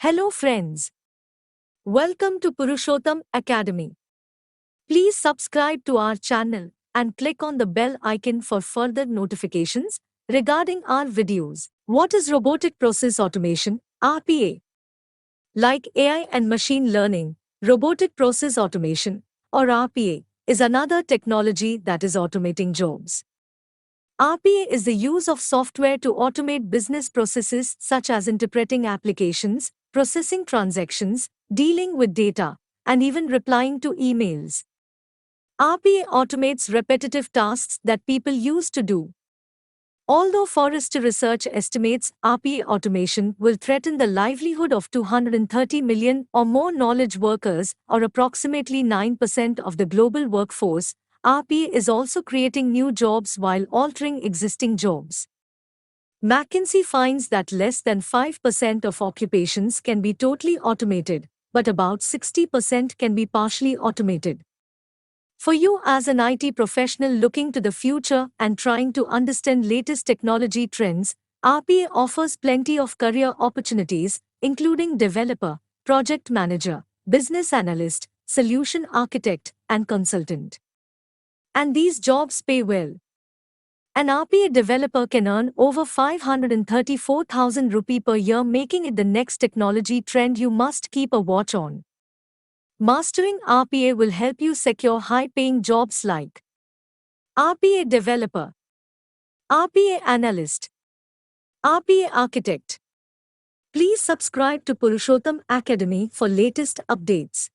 Hello friends. Welcome to Purushotam Academy. Please subscribe to our channel and click on the bell icon for further notifications regarding our videos. What is robotic process automation, RPA? Like AI and machine learning, robotic process automation, or RPA, is another technology that is automating jobs. RPA is the use of software to automate business processes such as interpreting applications, processing transactions, dealing with data, and even replying to emails. RPA automates repetitive tasks that people used to do. Although Forrester Research estimates RPA automation will threaten the livelihood of 230 million or more knowledge workers, or approximately 9% of the global workforce, RPA is also creating new jobs while altering existing jobs. McKinsey finds that less than 5% of occupations can be totally automated, but about 60% can be partially automated. For you as an IT professional looking to the future and trying to understand latest technology trends, RPA offers plenty of career opportunities, including developer, project manager, business analyst, solution architect, and consultant. And these jobs pay well. An RPA developer can earn over 534,000 rupee per year, making it the next technology trend you must keep a watch on. Mastering RPA will help you secure high-paying jobs like RPA developer, RPA analyst, RPA architect. Please subscribe to Purushotam Academy for latest updates.